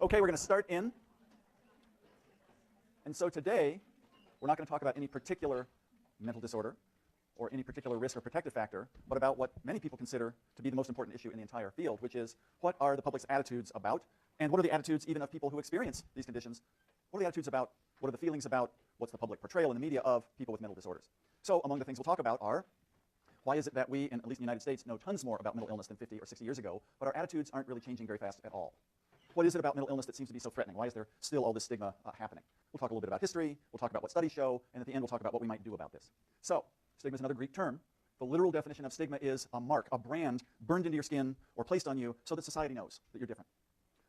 Okay, we're going to start in. And so today, we're not going to talk about any particular mental disorder or any particular risk or protective factor, but about what many people consider to be the most important issue in the entire field, which is what are the public's attitudes about, and what are the attitudes even of people who experience these conditions? What are the attitudes about, what are the feelings about, what's the public portrayal in the media of people with mental disorders? So among the things we'll talk about are, why is it that we, at least in the United States, know tons more about mental illness than 50 or 60 years ago, but our attitudes aren't really changing very fast at all? What is it about mental illness that seems to be so threatening? Why is there still all this stigma happening? We'll talk a little bit about history, we'll talk about what studies show, and at the end we'll talk about what we might do about this. So, stigma is another Greek term. The literal definition of stigma is a mark, a brand burned into your skin or placed on you so that society knows that you're different.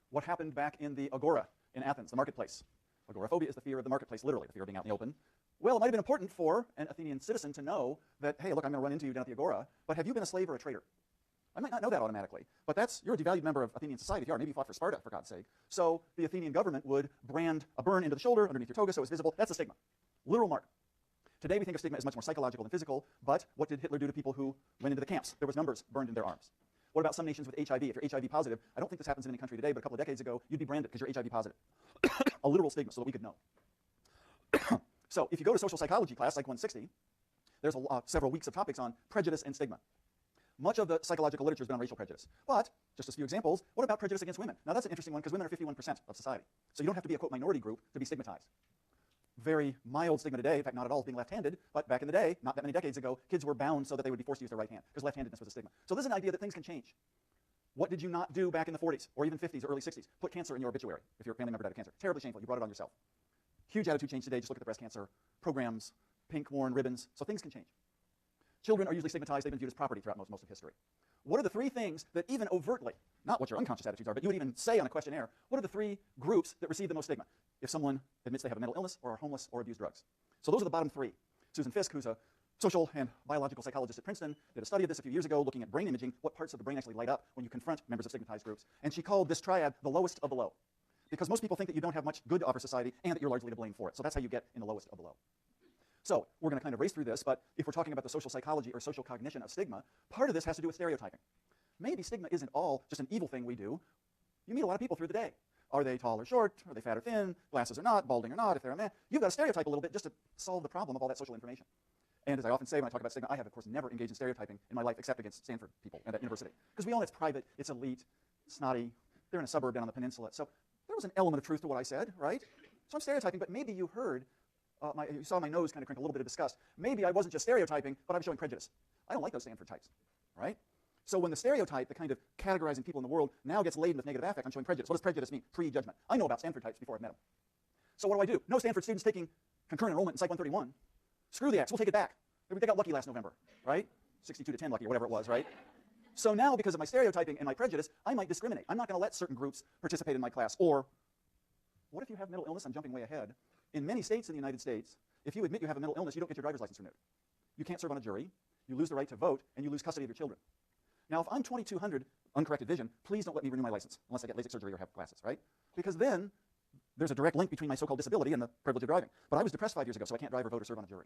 What happened back in the agora in Athens, the marketplace? Agoraphobia is the fear of the marketplace, literally, the fear of being out in the open. Well, it might have been important for an Athenian citizen to know that, hey, look, I'm going to run into you down at the agora, but have you been a slave or a traitor? I might not know that automatically, but you're a devalued member of Athenian society if you are. Maybe you fought for Sparta, for God's sake. So the Athenian government would brand a burn into the shoulder underneath your toga so it's visible. That's a stigma. Literal mark. Today we think of stigma as much more psychological than physical, but what did Hitler do to people who went into the camps? There was numbers burned in their arms. What about some nations with HIV? If you're HIV positive, I don't think this happens in any country today, but a couple of decades ago, you'd be branded because you're HIV positive. A literal stigma so that we could know. So if you go to social psychology class, like 160, there's several weeks of topics on prejudice and stigma. Much of the psychological literature has been on racial prejudice. But, just a few examples, what about prejudice against women? Now that's an interesting one because women are 51% of society. So you don't have to be a, quote, minority group to be stigmatized. Very mild stigma today, in fact not at all, is being left-handed, but back in the day, not that many decades ago, kids were bound so that they would be forced to use their right hand because left-handedness was a stigma. So this is an idea that things can change. What did you not do back in the 40s or even 50s or early 60s? Put cancer in your obituary if your family member died of cancer. Terribly shameful, you brought it on yourself. Huge attitude change today, just look at the breast cancer programs, pink worn ribbons, so things can change. Children are usually stigmatized, they've been viewed as property throughout most of history. What are the three things that even overtly, not what your unconscious attitudes are, but you would even say on a questionnaire, what are the three groups that receive the most stigma if someone admits they have a mental illness or are homeless or abuse drugs? So those are the bottom three. Susan Fiske, who's a social and biological psychologist at Princeton, did a study of this a few years ago looking at brain imaging, what parts of the brain actually light up when you confront members of stigmatized groups. And she called this triad the lowest of the low. Because most people think that you don't have much good to offer society and that you're largely to blame for it. So that's how you get in the lowest of the low. So we're going to kind of race through this, but if we're talking about the social psychology or social cognition of stigma, part of this has to do with stereotyping. Maybe stigma isn't all just an evil thing we do. You meet a lot of people through the day. Are they tall or short? Are they fat or thin? Glasses or not? Balding or not? If they're a man? You've got to stereotype a little bit just to solve the problem of all that social information. And as I often say when I talk about stigma, I have, of course, never engaged in stereotyping in my life except against Stanford people and at university. Because we all know it's private, it's elite, snotty, they're in a suburb down on the peninsula. So there was an element of truth to what I said, right? So I'm stereotyping, but maybe you heard, you saw my nose kind of crinkle a little bit of disgust. Maybe I wasn't just stereotyping, but I'm showing prejudice. I don't like those Stanford types, right? So when the stereotype, the kind of categorizing people in the world, now gets laden with negative affect, I'm showing prejudice. What does prejudice mean? Pre-judgment. I know about Stanford types before I've met them. So what do? No Stanford students taking concurrent enrollment in Psych 131. Screw the X, we'll take it back. They got lucky last November, right? 62 to 10 lucky or whatever it was, right? So now, because of my stereotyping and my prejudice, I might discriminate. I'm not going to let certain groups participate in my class. Or, what if you have mental illness? I'm jumping way ahead. In many states in the United States, if you admit you have a mental illness, you don't get your driver's license renewed. You can't serve on a jury, you lose the right to vote, and you lose custody of your children. Now, if I'm 2200, uncorrected vision, please don't let me renew my license unless I get LASIK surgery or have glasses, right? Because then there's a direct link between my so-called disability and the privilege of driving. But I was depressed 5 years ago, so I can't drive or vote or serve on a jury.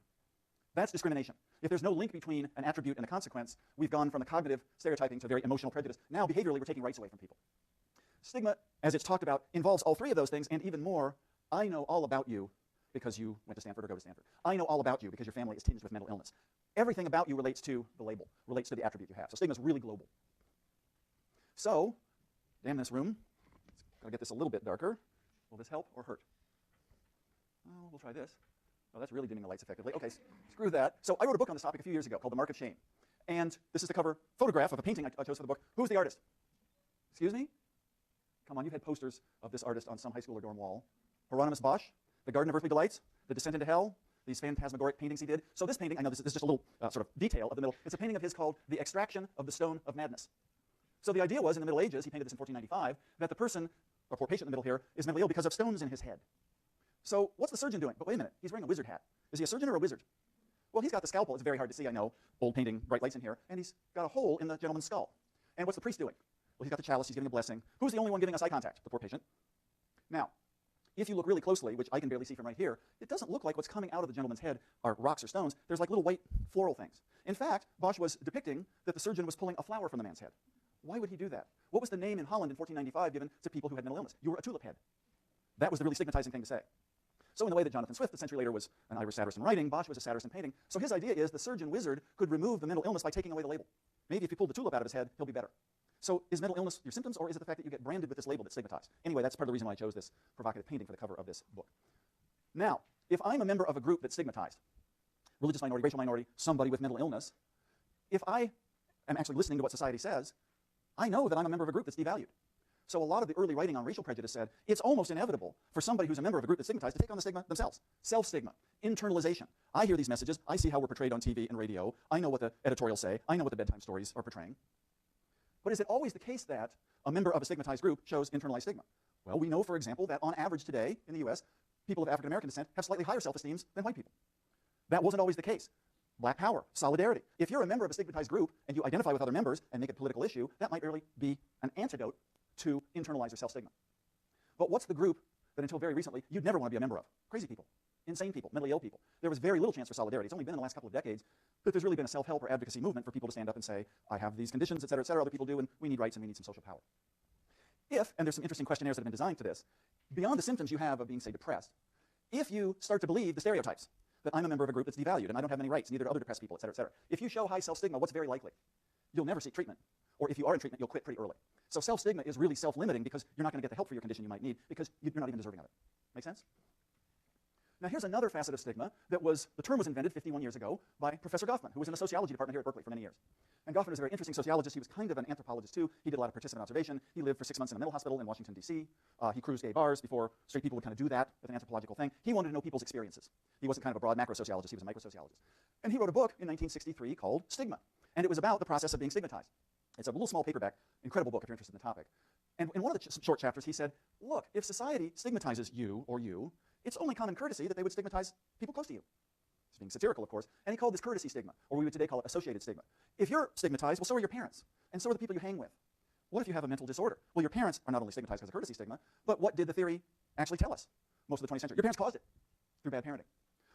That's discrimination. If there's no link between an attribute and a consequence, we've gone from the cognitive stereotyping to very emotional prejudice. Now, behaviorally, we're taking rights away from people. Stigma, as it's talked about, involves all three of those things, and even more. I know all about you because you went to Stanford or go to Stanford. I know all about you because your family is tinged with mental illness. Everything about you relates to the label, relates to the attribute you have. So stigma is really global. So, damn this room. Gotta get this a little bit darker. Will this help or hurt? Well, we'll try this. Oh, that's really dimming the lights effectively. Okay, screw that. So I wrote a book on this topic a few years ago called The Mark of Shame. And this is the cover photograph of a painting I chose for the book. Who's the artist? Excuse me? Come on, you've had posters of this artist on some high school or dorm wall. Hieronymus Bosch, The Garden of Earthly Delights, The Descent into Hell, these phantasmagoric paintings he did. So this painting, I know this is just a little sort of detail of the middle. It's a painting of his called The Extraction of the Stone of Madness. So the idea was, in the Middle Ages, he painted this in 1495, that the person, or poor patient in the middle here, is mentally ill because of stones in his head. So what's the surgeon doing? But wait a minute, he's wearing a wizard hat. Is he a surgeon or a wizard? Well, he's got the scalpel. It's very hard to see, I know. Old painting, bright lights in here. And he's got a hole in the gentleman's skull. And what's the priest doing? Well, he's got the chalice. He's giving a blessing. Who's the only one giving us eye contact? The poor patient. Now, if you look really closely, which I can barely see from right here, it doesn't look like what's coming out of the gentleman's head are rocks or stones. There's like little white floral things. In fact, Bosch was depicting that the surgeon was pulling a flower from the man's head. Why would he do that? What was the name in Holland in 1495 given to people who had mental illness? You were a tulip head. That was the really stigmatizing thing to say. So in the way that Jonathan Swift, a century later, was an Irish satirist in writing, Bosch was a satirist in painting. So his idea is the surgeon wizard could remove the mental illness by taking away the label. Maybe if you pulled the tulip out of his head, he'll be better. So is mental illness your symptoms, or is it the fact that you get branded with this label that's stigmatized? Anyway, that's part of the reason why I chose this provocative painting for the cover of this book. Now, if I'm a member of a group that's stigmatized, religious minority, racial minority, somebody with mental illness, if I am actually listening to what society says, I know that I'm a member of a group that's devalued. So a lot of the early writing on racial prejudice said it's almost inevitable for somebody who's a member of a group that's stigmatized to take on the stigma themselves. Self-stigma, internalization. I hear these messages. I see how we're portrayed on TV and radio. I know what the editorials say. I know what the bedtime stories are portraying. But is it always the case that a member of a stigmatized group shows internalized stigma? Well, we know, for example, that on average today in the US, people of African American descent have slightly higher self-esteems than white people. That wasn't always the case. Black power, solidarity. If you're a member of a stigmatized group and you identify with other members and make it a political issue, that might really be an antidote to internalize your self-stigma. But what's the group that until very recently you'd never want to be a member of? Crazy people, insane people, mentally ill people. There was very little chance for solidarity. It's only been in the last couple of decades that there's really been a self-help or advocacy movement for people to stand up and say, I have these conditions, et cetera, other people do, and we need rights and we need some social power. If, and there's some interesting questionnaires that have been designed for this, beyond the symptoms you have of being, say, depressed, if you start to believe the stereotypes, that I'm a member of a group that's devalued and I don't have any rights, neither do other depressed people, et cetera, if you show high self-stigma, what's very likely? You'll never seek treatment. Or if you are in treatment, you'll quit pretty early. So self-stigma is really self-limiting because you're not going to get the help for your condition you might need because you're not even deserving of it. Make sense? Now here's another facet of stigma that was, the term was invented 51 years ago by Professor Goffman, who was in the sociology department here at Berkeley for many years. And Goffman is a very interesting sociologist. He was kind of an anthropologist too. He did a lot of participant observation. He lived for 6 months in a mental hospital in Washington, D.C. He cruised gay bars before straight people would kind of do that with an anthropological thing. He wanted to know people's experiences. He wasn't kind of a broad macro sociologist, he was a micro sociologist. And he wrote a book in 1963 called Stigma. And it was about the process of being stigmatized. It's a little small paperback, incredible book if you're interested in the topic. And in one of the short chapters, he said, look, if society stigmatizes you or you, it's only common courtesy that they would stigmatize people close to you. He's being satirical, of course, and he called this courtesy stigma, or we would today call it associated stigma. If you're stigmatized, well, so are your parents, and so are the people you hang with. What if you have a mental disorder? Well, your parents are not only stigmatized because of courtesy stigma, but what did the theory actually tell us most of the 20th century? Your parents caused it through bad parenting.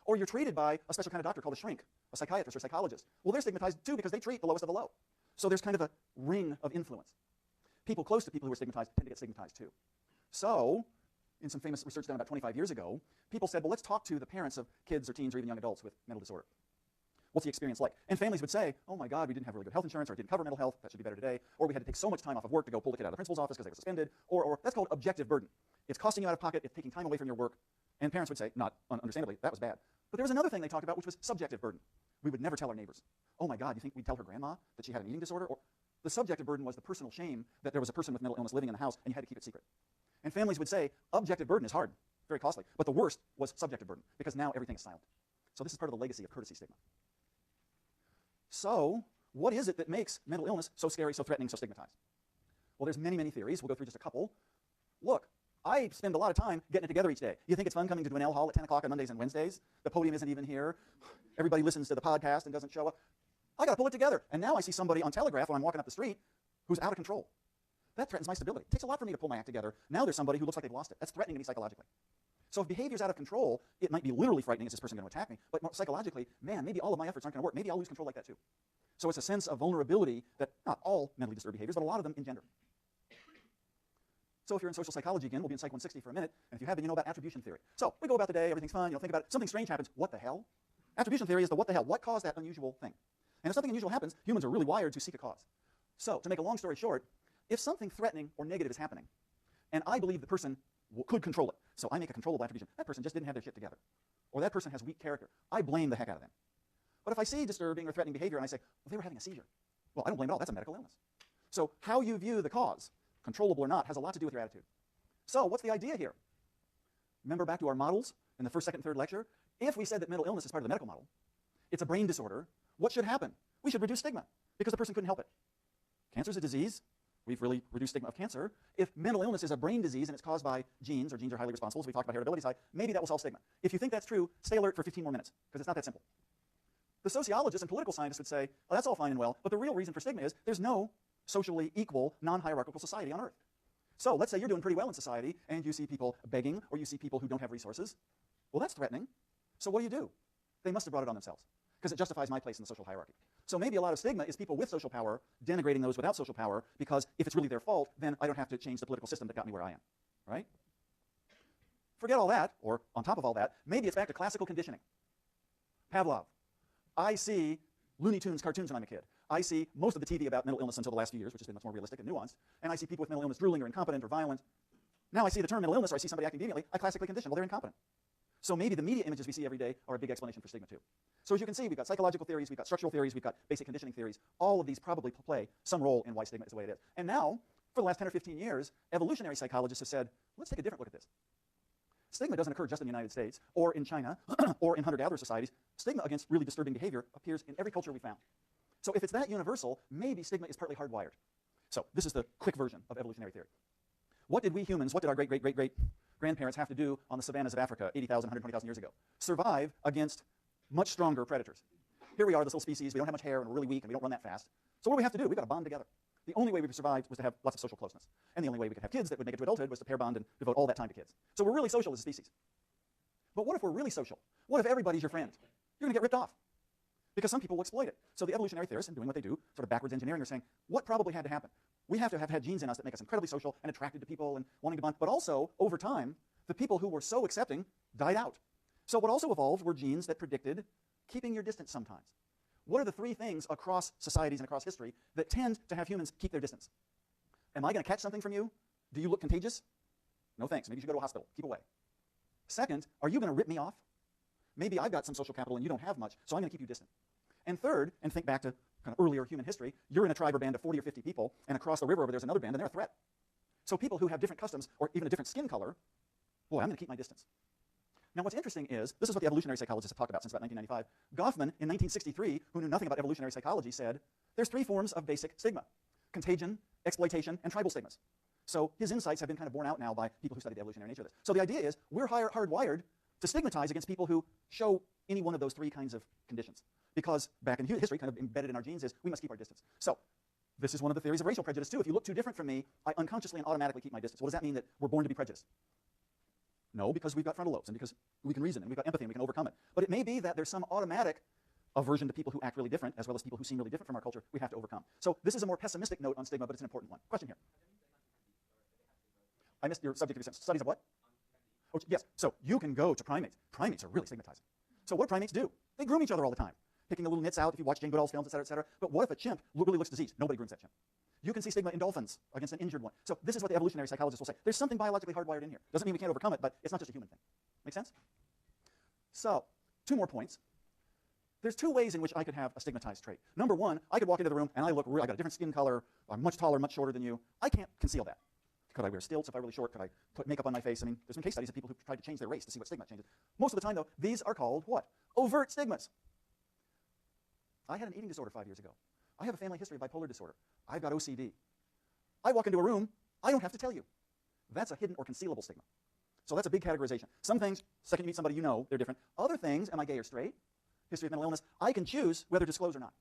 Or you're treated by a special kind of doctor called a shrink, a psychiatrist or psychologist. Well, they're stigmatized too because they treat the lowest of the low. So there's kind of a ring of influence. People close to people who are stigmatized tend to get stigmatized too. So, in some famous research done about 25 years ago, people said, well, let's talk to the parents of kids or teens or even young adults with mental disorder. What's the experience like? And families would say, oh my God, we didn't have really good health insurance, or it didn't cover mental health, that should be better today, or we had to take so much time off of work to go pull the kid out of the principal's office because they were suspended, or that's called objective burden. It's costing you out of pocket, it's taking time away from your work, and parents would say, not understandably, that was bad. But there was another thing they talked about, which was subjective burden. We would never tell our neighbors. Oh my God, you think we'd tell her grandma that she had an eating disorder? Or the subjective burden was the personal shame that there was a person with mental illness living in the house and you had to keep it secret. And families would say, objective burden is hard, very costly, but the worst was subjective burden because now everything is silent. So this is part of the legacy of courtesy stigma. So what is it that makes mental illness so scary, so threatening, so stigmatized? Well, there's many, many theories. We'll go through just a couple. Look, I spend a lot of time getting it together each day. You think it's fun coming to Dwinelle Hall at 10 o'clock on Mondays and Wednesdays? The podium isn't even here. Everybody listens to the podcast and doesn't show up. I got to pull it together. And now I see somebody on Telegraph when I'm walking up the street who's out of control. That threatens my stability. It takes a lot for me to pull my act together. Now there's somebody who looks like they've lost it. That's threatening to me psychologically. So if behavior's out of control, it might be literally frightening. Is this person going to attack me? But psychologically, man, maybe all of my efforts aren't going to work. Maybe I'll lose control like that too. So it's a sense of vulnerability that not all mentally disturbed behaviors, but a lot of them engender. So if you're in social psychology again, we'll be in Psych 160 for a minute, and if you have been, you know about attribution theory. So we go about the day, everything's fun, think about it, something strange happens, what the hell? Attribution theory is the what the hell, what caused that unusual thing? And if something unusual happens, humans are really wired to seek a cause. So to make a long story short, if something threatening or negative is happening, and I believe the person could control it, so I make a controllable attribution, that person just didn't have their shit together, or that person has weak character, I blame the heck out of them. But if I see disturbing or threatening behavior and I say, well, they were having a seizure, well, I don't blame it all, that's a medical illness. So how you view the cause, controllable or not, has a lot to do with your attitude. So what's the idea here? Remember back to our models in the first, second, third lecture? If we said that mental illness is part of the medical model, it's a brain disorder, what should happen? We should reduce stigma because the person couldn't help it. Cancer is a disease. We've really reduced stigma of cancer. If mental illness is a brain disease and it's caused by genes, or genes are highly responsible, as we talked about heritability side, maybe that will solve stigma. If you think that's true, stay alert for 15 more minutes because it's not that simple. The sociologists and political scientists would say, well, that's all fine and well, but the real reason for stigma is there's no socially equal, non-hierarchical society on Earth. So let's say you're doing pretty well in society and you see people begging or you see people who don't have resources. Well, that's threatening. So what do? They must have brought it on themselves because it justifies my place in the social hierarchy. So maybe a lot of stigma is people with social power denigrating those without social power, because if it's really their fault, then I don't have to change the political system that got me where I am, right? Forget all that, or on top of all that, maybe it's back to classical conditioning. Pavlov. I see Looney Tunes cartoons when I'm a kid. I see most of the TV about mental illness until the last few years, which has been much more realistic and nuanced, and I see people with mental illness drooling or incompetent or violent. Now I see the term mental illness, or I see somebody acting deviantly, I classically condition, well, they're incompetent. So maybe the media images we see every day are a big explanation for stigma too. So as you can see, we've got psychological theories, we've got structural theories, we've got basic conditioning theories. All of these probably play some role in why stigma is the way it is. And now, for the last 10 or 15 years, evolutionary psychologists have said, let's take a different look at this. Stigma doesn't occur just in the United States, or in China, or in hunter-gatherer societies. Stigma against really disturbing behavior appears in every culture we found. So if it's that universal, maybe stigma is partly hardwired. So this is the quick version of evolutionary theory. What did we humans, what did our great-great-great-great-grandparents have to do on the savannas of Africa 80,000, 120,000 years ago? Survive against much stronger predators. Here we are, this little species, we don't have much hair, and we're really weak, and we don't run that fast. So what do we have to do? We've got to bond together. The only way we survived was to have lots of social closeness. And the only way we could have kids that would make it to adulthood was to pair bond and devote all that time to kids. So we're really social as a species. But what if we're really social? What if everybody's your friend? You're going to get ripped off, because some people will exploit it. So the evolutionary theorists, in doing what they do, sort of backwards engineering, are saying, what probably had to happen? We have to have had genes in us that make us incredibly social and attracted to people and wanting to bond. But also, over time, the people who were so accepting died out. So what also evolved were genes that predicted keeping your distance sometimes. What are the three things across societies and across history that tend to have humans keep their distance? Am I going to catch something from you? Do you look contagious? No thanks. Maybe you should go to a hospital. Keep away. Second, are you going to rip me off? Maybe I've got some social capital and you don't have much, so I'm going to keep you distant. And third, and think back to kind of earlier human history, you're in a tribe or band of 40 or 50 people, and across the river over there's another band, and they're a threat. So people who have different customs or even a different skin color, boy, I'm going to keep my distance. Now what's interesting is, this is what the evolutionary psychologists have talked about since about 1995. Goffman, in 1963, who knew nothing about evolutionary psychology, said, there's three forms of basic stigma: contagion, exploitation, and tribal stigmas. So his insights have been kind of borne out now by people who study the evolutionary nature of this. So the idea is, we're hardwired to stigmatize against people who show any one of those three kinds of conditions. Because back in history, kind of embedded in our genes, is we must keep our distance. So this is one of the theories of racial prejudice too. If you look too different from me, I unconsciously and automatically keep my distance. What does that mean? That we're born to be prejudiced? No, because we've got frontal lobes, and because we can reason, and we've got empathy, and we can overcome it. But it may be that there's some automatic aversion to people who act really different, as well as people who seem really different from our culture, we have to overcome. So this is a more pessimistic note on stigma, but it's an important one. Question here. I missed your subject of your studies of what? Oh, yes. So you can go to primates. Primates are really stigmatizing. So what do primates do? They groom each other all the time, picking the little nits out if you watch Jane Goodall's films, et cetera, et cetera. But what if a chimp really looks diseased? Nobody grooms that chimp. You can see stigma in dolphins against an injured one. So this is what the evolutionary psychologists will say. There's something biologically hardwired in here. Doesn't mean we can't overcome it, but it's not just a human thing. Make sense? So, two more points. There's two ways in which I could have a stigmatized trait. Number one, I could walk into the room and I got a different skin color, I'm much taller, much shorter than you. I can't conceal that. Could I wear stilts if I'm really short? Could I put makeup on my face? I mean, there's been case studies of people who've tried to change their race to see what stigma changes. Most of the time, though, these are called what? Overt stigmas. I had an eating disorder 5 years ago. I have a family history of bipolar disorder. I've got OCD. I walk into a room, I don't have to tell you. That's a hidden or concealable stigma. So that's a big categorization. Some things, second you meet somebody you know, they're different. Other things, am I gay or straight? History of mental illness, I can choose whether to disclose or not.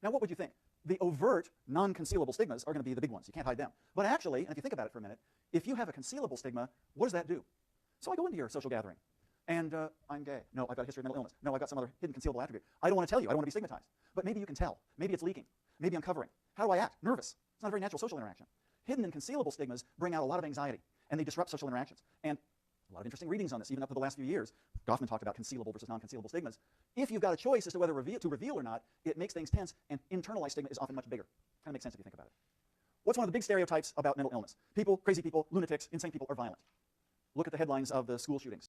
Now what would you think? The overt, non-concealable stigmas are going to be the big ones. You can't hide them. But actually, and if you think about it for a minute, if you have a concealable stigma, what does that do? So I go into your social gathering, and I'm gay. No, I've got a history of mental illness. No, I've got some other hidden concealable attribute. I don't want to tell you. I don't want to be stigmatized. But maybe you can tell. Maybe it's leaking. Maybe I'm covering. How do I act? Nervous. It's not a very natural social interaction. Hidden and concealable stigmas bring out a lot of anxiety, and they disrupt social interactions. And a lot of interesting readings on this, even up to the last few years. Goffman talked about concealable versus non-concealable stigmas. If you've got a choice as to whether to reveal or not, it makes things tense, and internalized stigma is often much bigger. Kind of makes sense if you think about it. What's one of the big stereotypes about mental illness? People, crazy people, lunatics, insane people are violent. Look at the headlines of the school shootings.